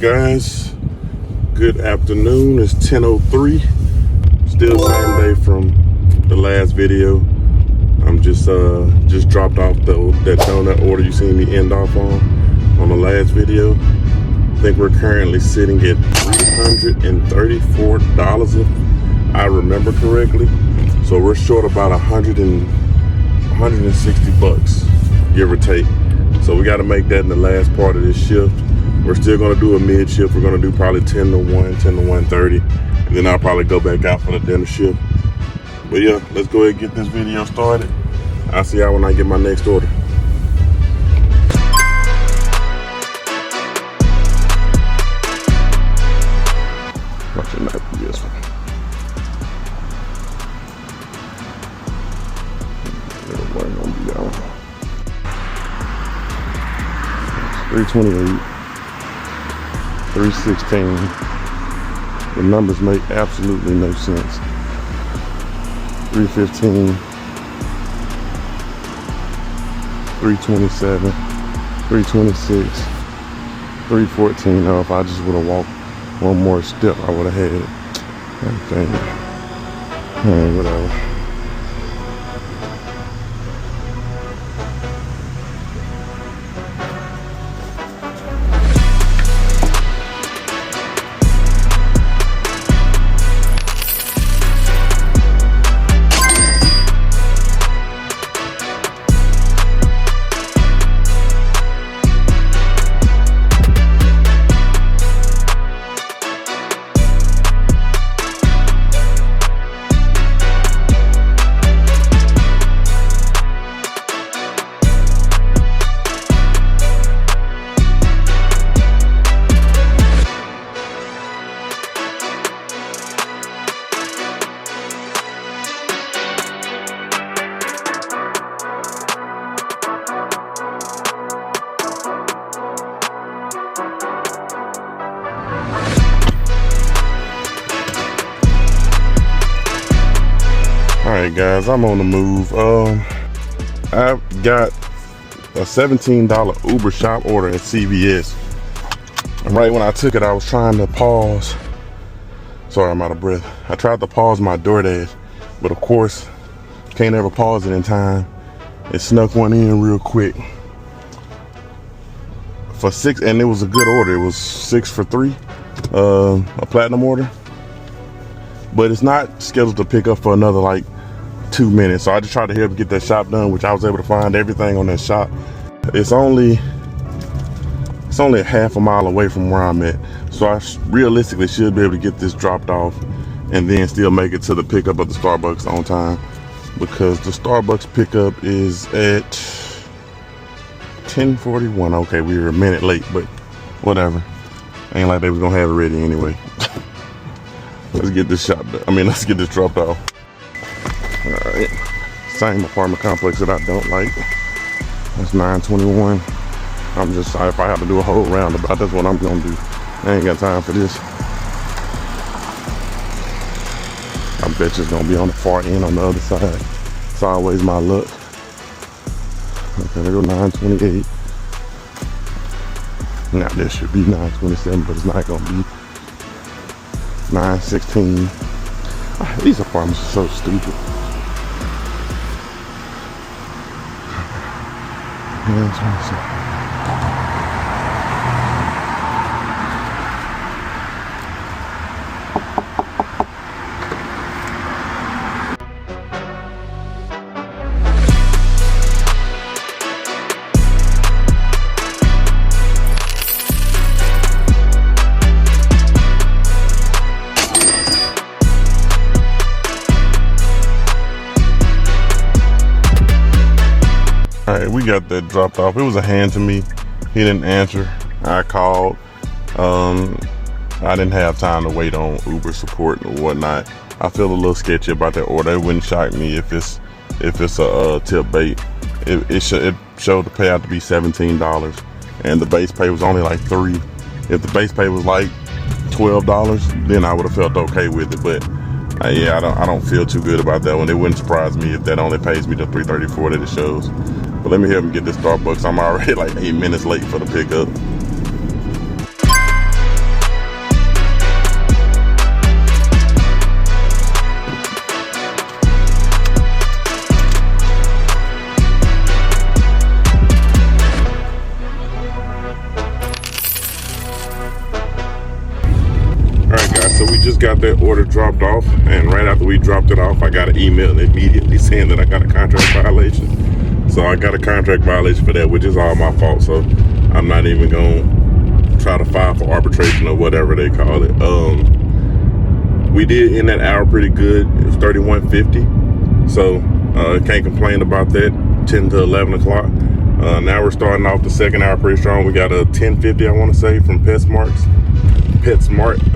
guys, good afternoon. It's 10:03. Still same day from the last video. I'm just dropped off that donut order you seen me end off on the last video. I think we're currently sitting at $334 if I remember correctly. So we're short about 160 bucks, give or take. So we got to make that in the last part of this shift. We're still going to do a mid shift. We're going to do probably 10 to 1, 10 to 1:30. And then I'll probably go back out for the dinner shift. But yeah, let's go ahead and get this video started. I'll see y'all when I get my next order. Watch your knife for this one. It wasn't gonna be that one. 328, 316. The numbers make absolutely no sense. 315, 327, 326, 314. Now, if I just would have walked one more step, I would have had it. Okay. Alright, whatever. Alright guys, I'm on the move. I've got a $17 Uber shop order at CVS. And right when I took it, I was trying to pause. Sorry, I'm out of breath. I tried to pause my DoorDash, but of course, can't ever pause it in time. It snuck one in real quick. For $6, and it was a good order. It was 6 for $3, a platinum order. But it's not scheduled to pick up for another like 2 minutes. So I just tried to help get that shop done, which I was able to find everything on that shop. It's only a half a mile away from where I'm at. So I realistically should be able to get this dropped off and then still make it to the pickup of the Starbucks on time, because the Starbucks pickup is at 10:41. Okay, we were a minute late, but whatever. Ain't like they was gonna have it ready anyway. Let's get this shop done. Let's get this dropped off. Alright. Same apartment complex that I don't like. That's 921. I'm just sorry if I have to do a whole roundabout. That's what I'm gonna do. I ain't got time for this. I bet you it's gonna be on the far end on the other side. It's always my luck. Okay, there go 928. Now this should be 927, but it's not gonna be. 916. These apartments are so stupid. 927. Alright, we got that dropped off. It was a hand to me. He didn't answer. I called. I didn't have time to wait on Uber support or whatnot. I feel a little sketchy about that order. It wouldn't shock me if it's a tip bait. It showed the payout to be $17, and the base pay was only like $3. If the base pay was like $12, then I would have felt okay with it. But yeah, I don't feel too good about that one. It wouldn't surprise me if that only pays me the $334 that it shows. But let me help him get this Starbucks. I'm already like 8 minutes late for the pickup. that order dropped off, and right after we dropped it off, I got an email immediately saying that I got a contract violation. So I got a contract violation for that, which is all my fault. So I'm not even gonna try to file for arbitration or whatever they call it. We did end that hour pretty good. It was 31.50. So can't complain about that. 10 to 11 o'clock. Now we're starting off the second hour pretty strong. We got a 10.50, I want to say, from PetSmart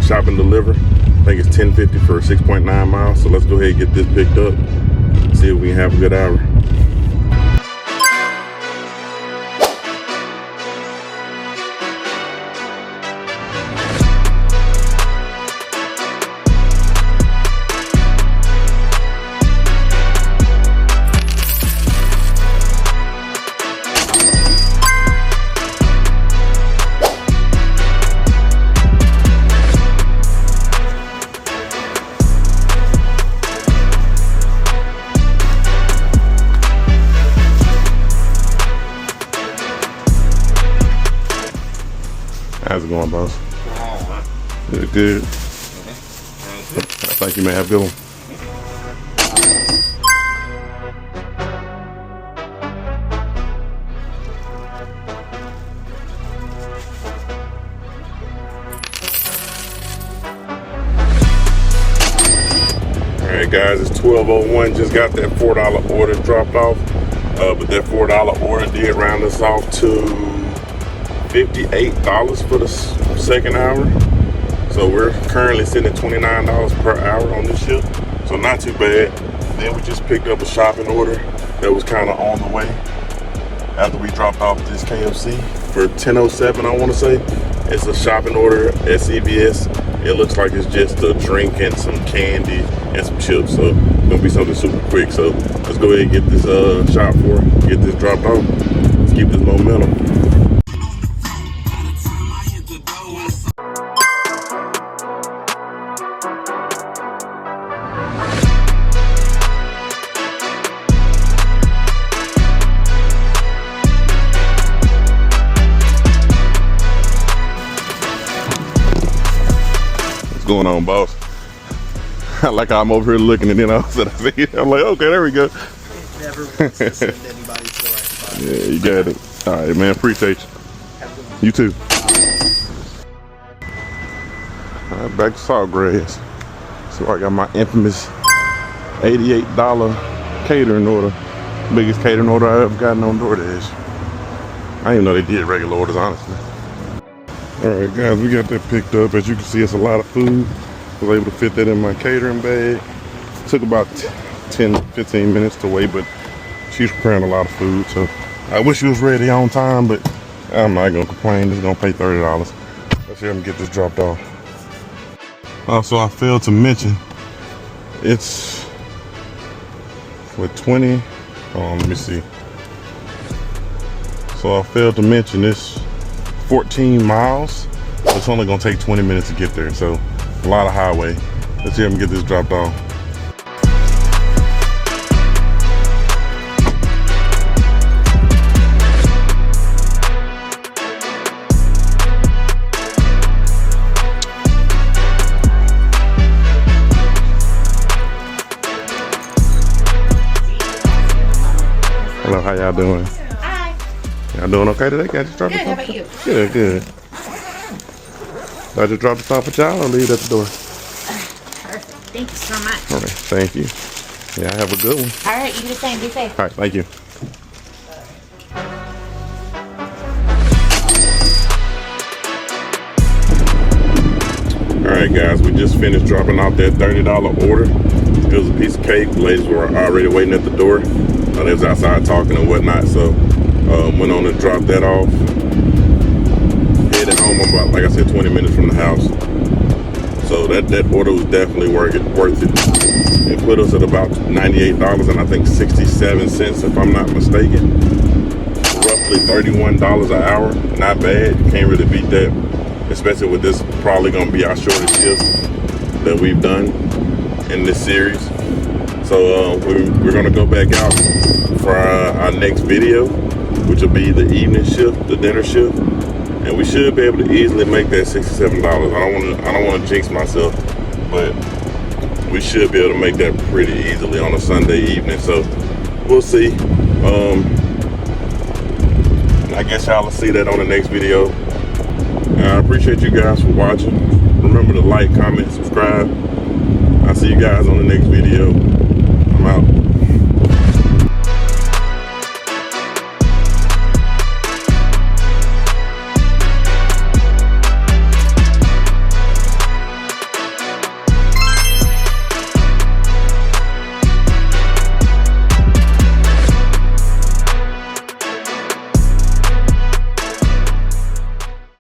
Shop and Deliver. I think it's 10.50 for 6.9 miles. So let's go ahead and get this picked up. See if we can have a good hour. How's it going, boss? Good, good. I think you may have a good one. Alright guys, it's 12:01. Just got that $4 order dropped off. But that $4 order did round us off to $58 for the second hour. So we're currently sitting at $29 per hour on this shift. So not too bad. Then we just picked up a shopping order that was kind of on the way after we dropped off this KFC for $10.07, I want to say. It's a shopping order at CVS. It looks like it's just a drink and some candy and some chips. So it's gonna be something super quick. So let's go ahead and get this shop for it, get this dropped off. Let's keep this momentum. Going on, boss? Like I'm over here looking, and then all of a sudden I see it. I'm like, okay, there we go. It never wants to send anybody to the right spot. Yeah, you got it. All right, man. Appreciate you. You too. All right, back to Saltgrass. So I got my infamous $88 catering order. Biggest catering order I ever gotten on DoorDash. I didn't even know they did regular orders, honestly. Alright guys, we got that picked up. As you can see, it's a lot of food. I was able to fit that in my catering bag. Took about 10-15 minutes to wait, but she's preparing a lot of food, so I wish she was ready on time, but I'm not gonna complain. Just gonna pay $30. Let's hear them get this dropped off. Also, I failed to mention, it's with 20, let me see. So I failed to mention this 14 miles. It's only gonna take 20 minutes to get there, so a lot of highway. Let's see if I can get this dropped off. Hello, how y'all doing? Y'all doing okay today? Got you dropped Good, how about you? Good, good. I just drop this off at y'all or leave it at the door? Perfect. Thank you so much. All right, thank you. Yeah, have a good one. All right, you do the same. Be safe. All right, thank you. All right, guys, we just finished dropping off that $30 order. It was a piece of cake. The ladies were already waiting at the door. They was outside talking and whatnot, so went on and dropped that off. Headed home. I'm about, like I said, 20 minutes from the house. So that order was definitely worth it. It put us at about $98 and I think 67 cents, if I'm not mistaken. Roughly $31 an hour. Not bad. Can't really beat that, especially with this probably going to be our shortest shift that we've done in this series. So we're going to go back out for our next video, which will be the evening shift, the dinner shift, and we should be able to easily make that $67. I don't want to jinx myself, but we should be able to make that pretty easily on a Sunday evening. So we'll see. I guess y'all will see that on the next video. I appreciate you guys for watching. Remember to like, comment, subscribe. I'll see you guys on the next video.